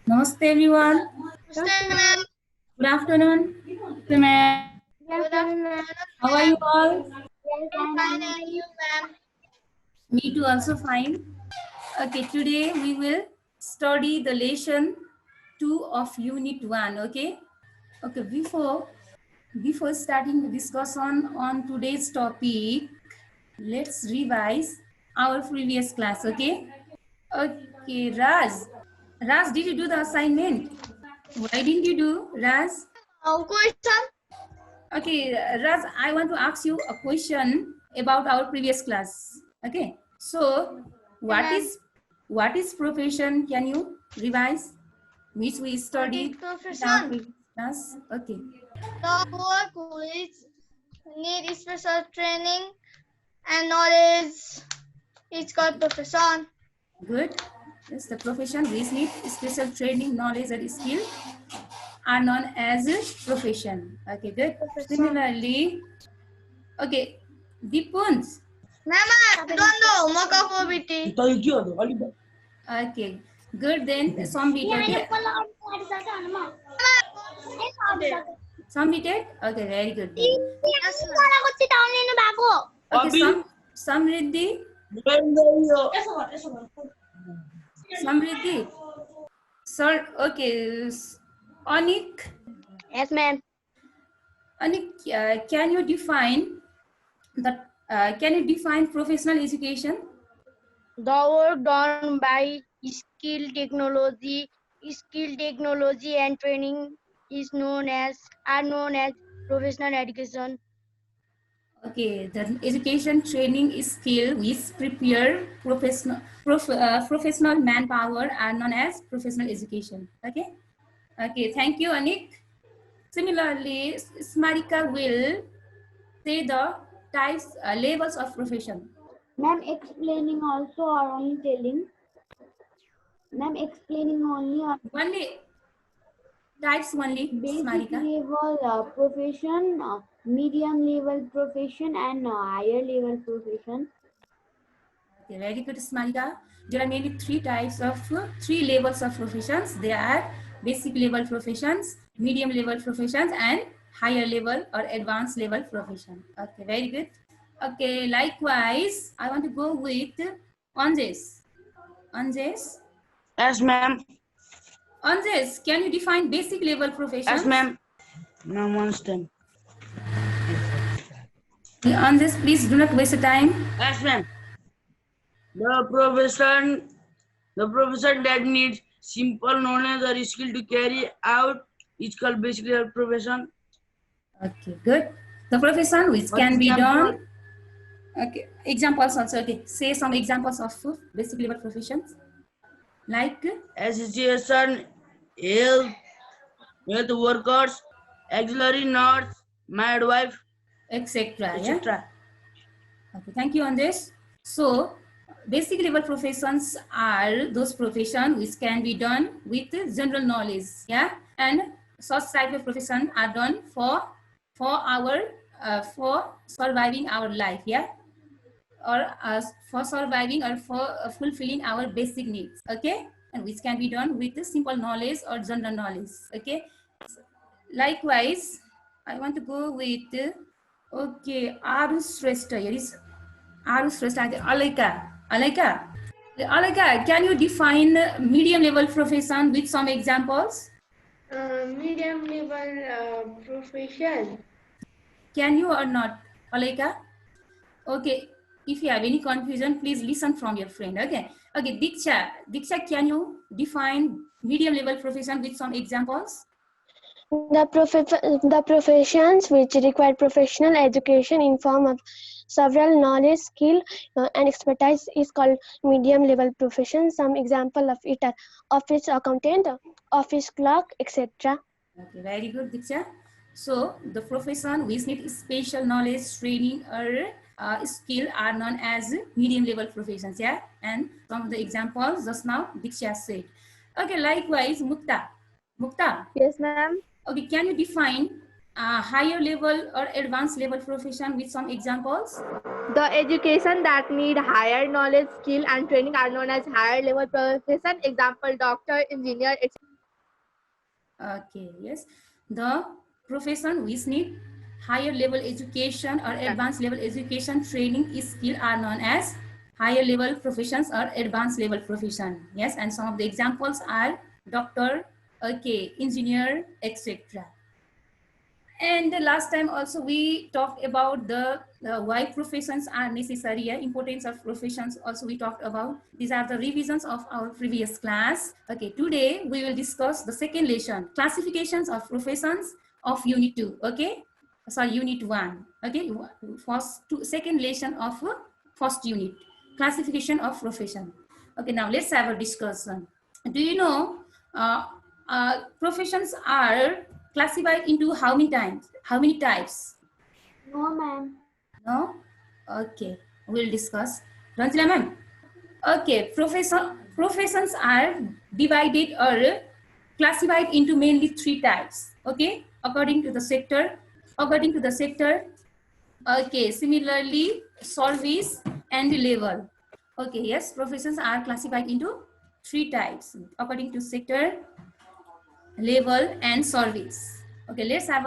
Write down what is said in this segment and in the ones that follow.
Namaste everyone. Namaste, ma'am. Good afternoon. Namaste, ma'am. Good afternoon, How are you ma'am. all? I'm fine, and you, ma'am? Me too, also fine. Okay, today we will study the lesson 2 of Unit 1. Okay. Okay. Before starting the discussion on today's topic, let's revise our previous class. Okay. Okay, Raz. Raz, did you do the assignment? Why didn't you do, Raz? Question. Okay, Raz, I want to ask you a question about our previous class. Okay, so what Ma'am. is profession? Can you revise which we What is studied in our profession? previous class? Okay, The work which need special training and knowledge is called profession. good. Yes, the profession which need special training, knowledge, and skill are known as profession. Okay, good. Profession. Similarly, okay, Dipuns. Ma'am, I don't know. Makakoviti. Okay, good. Then submitted. Submitted. Okay, very good. Then. Yes, ma'am. Okay, Samriddhi. Samriddhi. Sir, okay. Anik. Yes, ma'am. Anik, can you define professional education? The work done by skill technology and training are known as professional education. Okay, the education training is skill which prepare professional manpower are known as professional education. Okay. Okay, thank you, Anik. Similarly, Smarika will say the types, levels of profession. Ma'am, explaining also or only telling? Ma'am, explaining only or Only types only, basic Smarika. level profession, medium level profession, and higher level profession. Okay, very good, Smarika. There are mainly three levels of professions. They are basic level professions, medium level professions, and higher level or advanced level profession. Okay, very good. Okay, likewise, I want to go with Anjes. Anjes. Yes, ma'am. Anjes, can you define basic level professions? Yes, ma'am. Ma'am, one time. Anjes, please do not waste the time. Yes, ma'am. The profession that needs simple knowledge or skill to carry out is called basically a profession. Okay, good. The profession which For can be example, done. Okay, examples also. Okay, say some examples of basic level professions like association, health workers, auxiliary nurse, midwife, etc. Yeah. etc. Okay, thank you on this. So, basic level professions are those professions which can be done with general knowledge. Yeah, and such type of profession are done for for surviving our life. Yeah, or for surviving or for fulfilling our basic needs. Okay, and which can be done with simple knowledge or general knowledge. Okay, likewise, I want to go with okay, Arus Shrestha. Here is Arus Shrestha. Alaika, can you define medium level profession with some examples? Medium level profession. Can you or not, Alaika? Okay, if you have any confusion, please listen from your friend. Okay, okay, Diksha, can you define medium level profession with some examples? The professions which require professional education in form of several knowledge, skill, and expertise is called medium level profession. Some example of it are office accountant, office clerk, etc. Okay, very good, Diksha. So the profession which need special knowledge, training, or skill are known as medium level professions. Yeah, and some of the examples just now Diksha said. Okay, likewise, Mukta. Yes, ma'am. Okay, can you define higher level or advanced level profession with some examples? The education that need higher knowledge, skill, and training are known as higher level profession. Example: doctor, engineer, etc. Okay, yes. The profession which need higher level education or advanced level education training skill are known as higher level professions or advanced level profession. Yes, and some of the examples are doctor, okay, engineer, etc. And the last time also we talked about the why professions are necessary, yeah? Importance of professions also we talked about. These are the revisions of our previous class. Okay, today we will discuss the second lesson, classifications of professions of unit 2. Okay, sorry, unit 1. Okay, second lesson of first unit, classification of profession. Okay, now let's have a discussion. Do you know professions are classified into how many times? How many types? No, ma'am. No? Okay, we'll discuss. Ranjila ma'am. Okay, professions are divided or classified into mainly 3 types. Okay, according to the sector. According to the sector. Okay, similarly, service and level. Okay, yes, professions are classified into 3 types according to sector, level and service. Okay, let's have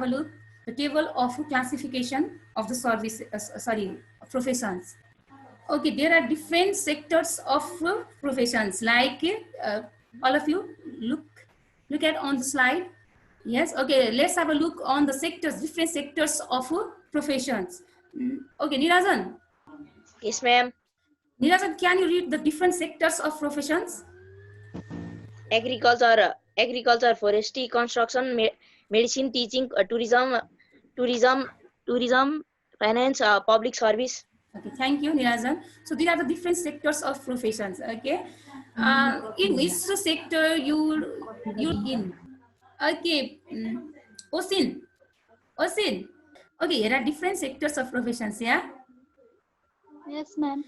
a look the table of classification of the service professions. Okay, there are different sectors of professions, like all of you look at on the slide. Yes, okay, let's have a look on the sectors, different sectors of professions. Okay, Nirajan, Yes, ma'am. can you read the different sectors of professions? Agriculture, forestry, construction, medicine, teaching, tourism, finance, public service. Okay, thank you, Nirajan. So these are the different sectors of professions. Okay, in which sector you in? Okay, Osin. Okay, here are different sectors of professions. Yeah. Yes, ma'am.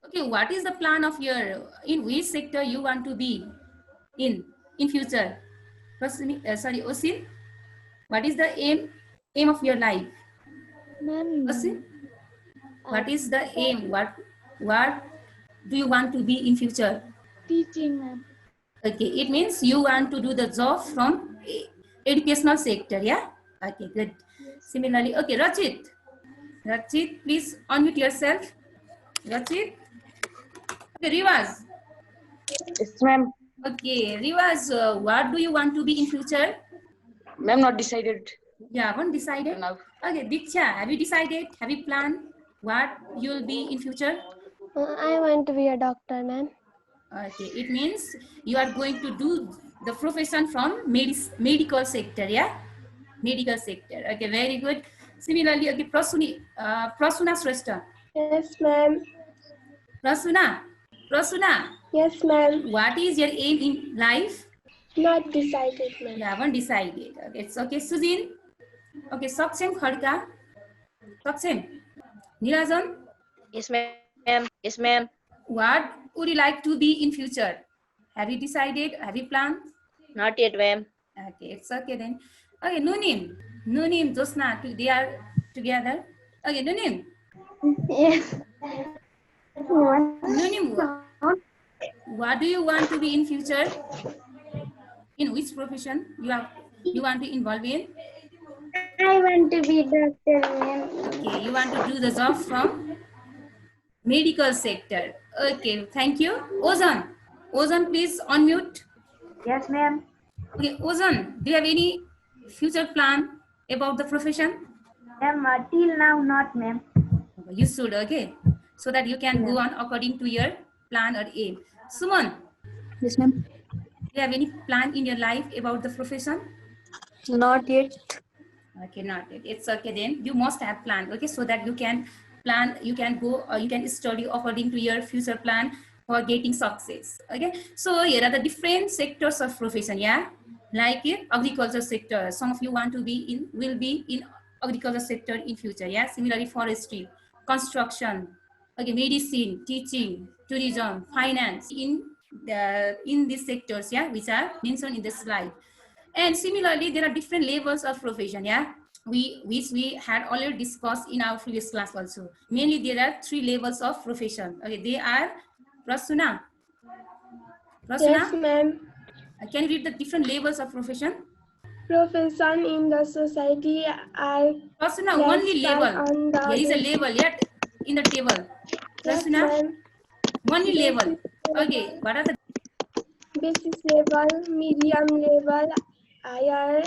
Okay, what is the plan of your? In which sector you want to be in future? Osin. What is the aim of your life? Ma'am, Osin. What is the aim? What do you want to be in future? teaching, ma'am. Okay, it means you want to do the job from educational sector, yeah? Okay, good. Similarly, okay, Rachit, please unmute yourself. Rachit. Okay, Rivaz. Yes, ma'am. Okay, Rivaz, what do you want to be in future? Ma'am, not decided. Yeah, haven't decided. Now. Okay, Diksha, have you decided? Have you planned what you'll be in future? I want to be a doctor, ma'am. Okay, it means you are going to do the profession from medical sector, yeah? Medical sector. Okay, very good. Similarly, okay, Prasuna Shrestha. Yes, ma'am. Prasuna, Yes, ma'am. what is your aim in life? Not decided, ma'am. You haven't decided. Okay, it's okay. Sujin. Okay, Sakshem Khadka. Sakshem. Nirajan, Yes, ma'am. Yes, ma'am. what would you like to be in future? Have you decided? Have you planned? Not yet, ma'am. Okay, it's okay then. Okay, Nunim, Josna, they are together. Okay, Nunim. Yes. Nunim, what do you want to be in future? In which profession you want to involve in? I want to be doctor, ma'am. Okay, you want to do the job from medical sector. Okay, thank you. Ozan, please unmute. Yes, ma'am. Okay, Ozan, do you have any future plan about the profession? Ma'am, till now not, ma'am. You should, okay, so that you can go on according to your plan or aim. Suman, Yes, ma'am. do you have any plan in your life about the profession? Not yet. Okay, not yet. It's okay then. You must have plan, okay, so that you can plan, you can go, or you can study according to your future plan for getting success. Okay, so here are the different sectors of profession, yeah, like agriculture sector. Some of you want to be will be in agriculture sector in future, yeah. Similarly, forestry, construction, okay, medicine, teaching, tourism, finance, in these sectors, yeah, which are mentioned in the slide. And similarly, there are different levels of profession, yeah, which we had already discussed in our previous class also. Mainly, there are 3 levels of profession. Okay, they are Prasuna. Yes, ma'am. Can you read the different levels of profession? Profession in the society are Rasuna, only classified level. on the There is a label yet in the table. Yes, Rasuna, ma'am. only level. Basic Okay, level, what are the basic level, medium level, higher,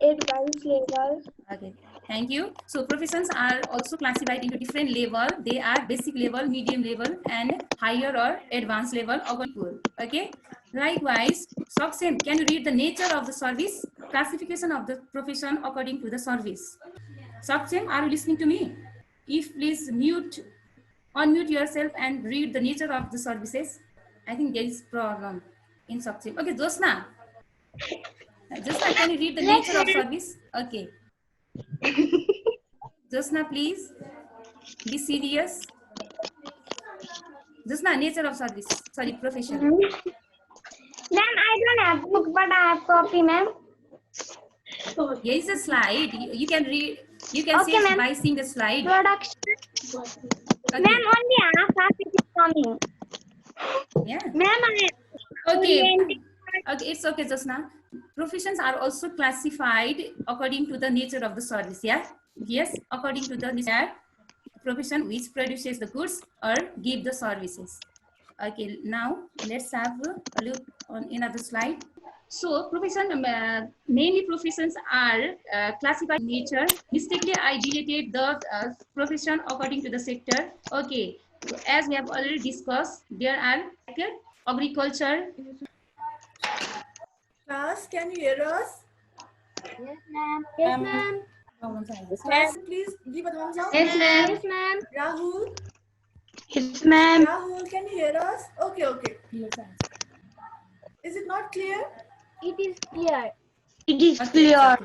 advanced level. Okay, thank you. So professions are also classified into different level. They are basic level, medium level, and higher or advanced level of a pool. Okay. Likewise, Soxem, can you read the nature of the service? Classification of the profession according to the service. Soxem, are you listening to me? If please unmute yourself and read the nature of the services. I think there is problem in Soxem. Okay, Josna. Josna, can you read the nature of service? Okay. Josna, please be serious. Josna, nature of service. Sorry, profession. Ma'am, I don't have book, but I have copy, ma'am. Here is a slide. You can read. You can Okay, see ma'am. by seeing the slide. Production. Okay. Ma'am, only half it is coming. Yeah. Ma'am, Okay. Okay, it's okay, Josna. Professions are also classified according to the nature of the service. Yeah. Yes, according to the nature profession which produces the goods or give the services. Okay, now let's have a look on another slide. So profession, mainly professions are classified in nature. Mistakenly, I deleted the profession according to the sector. Okay, so as we have already discussed, there are agriculture. Class, can you hear us? yes, ma'am. Yes, ma'am. Class, please give a thumbs up. Yes, ma'am. Yes, ma'am. Rahul, Yes, ma'am. Rahul, can you hear us? Okay, okay. Is it not clear? It is clear. It is Okay, clear.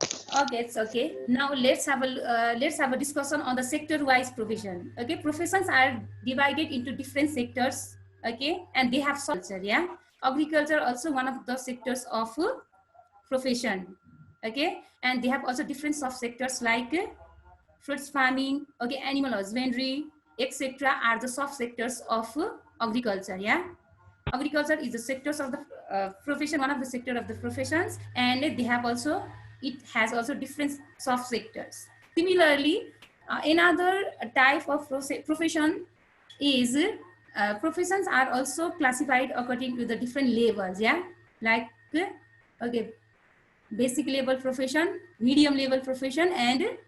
it's okay. Okay, it's okay. Now let's have a discussion on the sector-wise provision. Okay, professions are divided into different sectors. Okay, and they have culture. Yeah, agriculture also one of the sectors of profession. Okay, and they have also different sub-sectors like fruits farming. Okay, animal husbandry, etc. are the sub-sectors of agriculture. Yeah. Agriculture is the sectors of the profession, one of the sector of the professions, and it has also different soft sectors. Similarly, another type of profession is professions are also classified according to the different levels. Yeah, like okay, basic level profession, medium level profession, and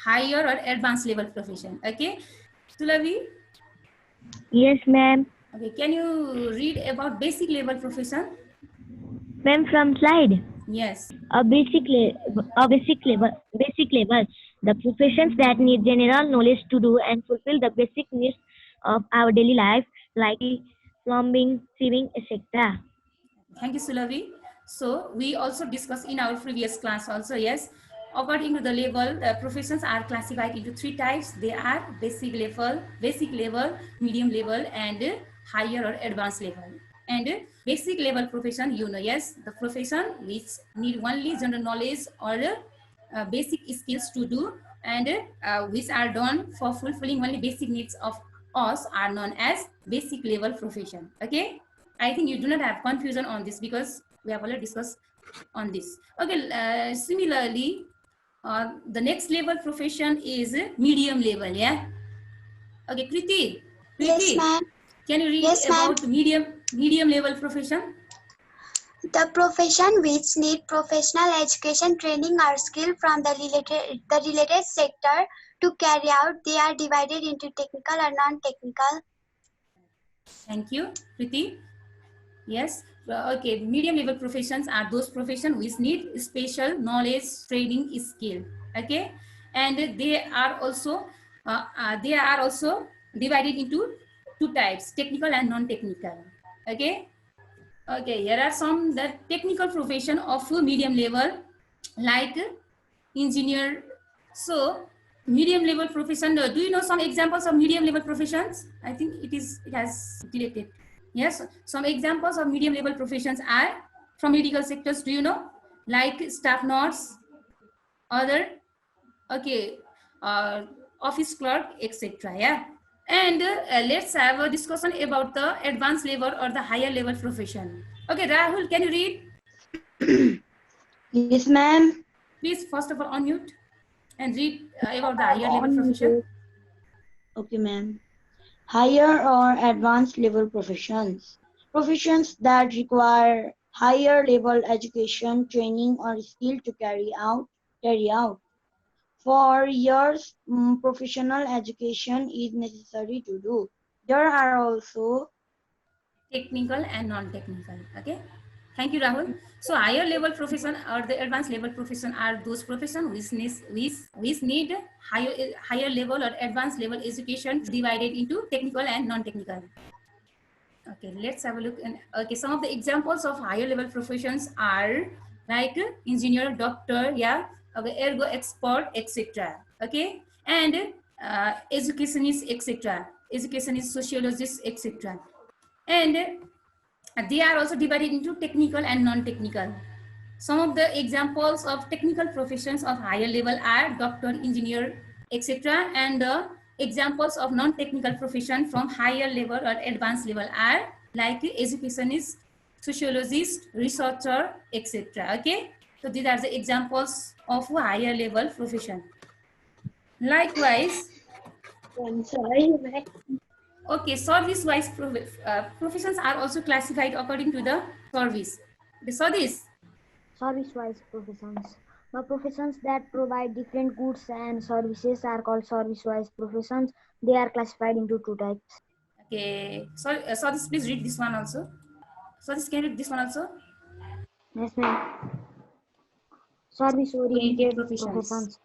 higher or advanced level profession. Okay, Sulavi. Yes, ma'am. Okay, can you read about basic level profession? Ma'am, from slide. Yes. A basic level. The professions that need general knowledge to do and fulfill the basic needs of our daily life, like plumbing, sewing, etc. Thank you, Sulavi. So we also discussed in our previous class also, yes. According to the level, professions are classified into three types. They are basic level, medium level, and higher or advanced level. And basic level profession, you know, yes, the profession which need only general knowledge or basic skills to do, and which are done for fulfilling only basic needs of us are known as basic level profession. Okay, I think you do not have confusion on this because we have already discussed on this. Okay, similarly, the next level profession is medium level. Yeah. Okay, Kriti. Yes, ma'am. Can you read Yes, about medium level profession? The profession which need professional education, training, or skill from the related sector to carry out, they are divided into technical or non-technical. Thank you, Kriti. Yes. Okay, medium level professions are those professions which need special knowledge, training, skill. Okay, and they are also divided into two types: technical and non-technical. Okay. Okay, here are some the technical profession of medium level, like engineer. So medium level profession, do you know some examples of medium level professions? I think it has deleted. Yes, some examples of medium level professions are from medical sectors. Do you know? Like staff nurse, other, okay, office clerk, etc. Yeah. And let's have a discussion about the advanced level or the higher level profession. Okay, Rahul, can you read? Yes, ma'am. Please, first of all, unmute and read about the higher level profession. Okay, ma'am. Higher or advanced level professions. Professions that require higher level education, training, or skill to carry out. For years, professional education is necessary to do. There are also Technical and non-technical. Okay. Thank you, Rahul. So higher level profession or the advanced level profession are those professions which need higher level or advanced level education divided into technical and non-technical. Okay, let's have a look. Okay, some of the examples of higher level professions are like engineer, doctor, yeah, okay, ergo expert, etc. Okay, and educationist, etc. Educationist, sociologist, etc. And they are also divided into technical and non-technical. Some of the examples of technical professions of higher level are doctor, engineer, etc. And the examples of non-technical profession from higher level or advanced level are like educationist, sociologist, researcher, etc. Okay, so these are the examples of higher level profession. Likewise, I'm sorry. okay, service-wise professions are also classified according to the service. You saw this? Service-wise professions. The professions that provide different goods and services are called service-wise professions. They are classified into two types. Okay, so this, please read this one also. So this, can you read this one also? Yes, ma'am. Service-oriented professions.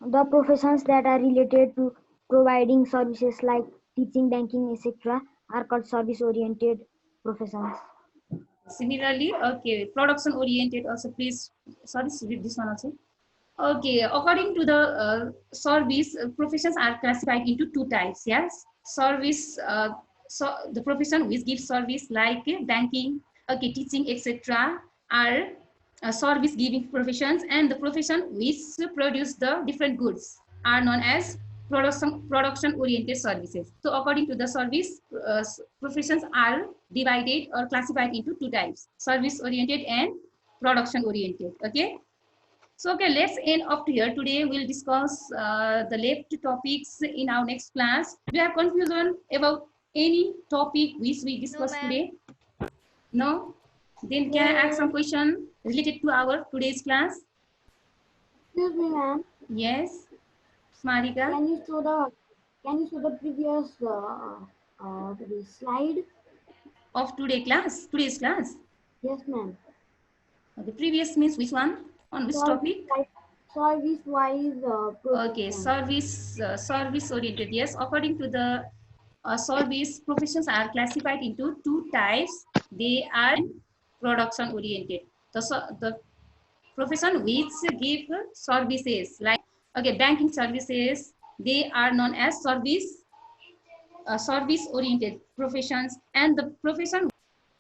The professions that are related to providing services like teaching, banking, etc. are called service-oriented professions. Similarly, okay, production oriented also, please, sorry, read this one also. Okay, according to the service, professions are classified into two types, yes. Service, so the profession which gives service like banking, okay, teaching, etc. are service giving professions, and the profession which produce the different goods are known as production oriented services. So according to the service, professions are divided or classified into two types: service oriented and production oriented. Okay, so okay, let's end up here. Today we'll discuss the left topics in our next class. Do you have confusion about any topic which we discussed today? No? Then can I ask some question related to our today's class? Excuse me, ma'am. Yes, Smarika. Can you show the previous the slide of today's class? Yes, ma'am. The previous means which one? On which topic? Service-wise. Okay, service oriented. Yes, according to the service, professions are classified into two types. They are production oriented. The profession which give services like, okay, banking services, they are known as service oriented professions. And the profession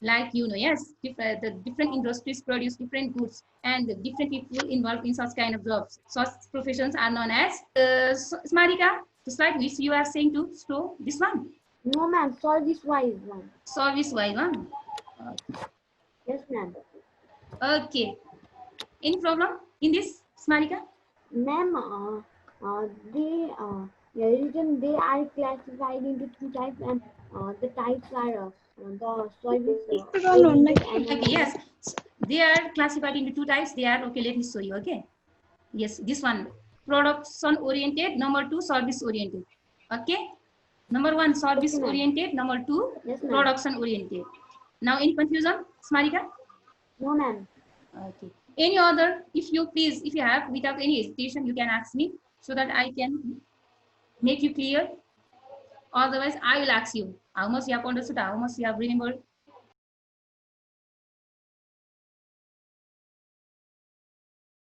like, yes, the different industries produce different goods and the different people involved in such kind of jobs. Such professions are known as Smarika, the slide which you are saying to show this one. No, ma'am. Service-wise one. Service-wise one. Yes, ma'am. Okay. Any problem in this, Smarika? Ma'am, they are classified into two types, and the types are the service. Okay, yes, they are classified into two types. They are, okay, let me show you. Okay, yes, this one, production oriented. Number two, service oriented. Okay, number one, service oriented. Number two, production oriented. Now, any confusion, Smarika? No, ma'am. Okay. Any other, if you please, if you have, without any hesitation, you can ask me so that I can make you clear. Otherwise, I will ask you how much you have understood, how much you have remembered,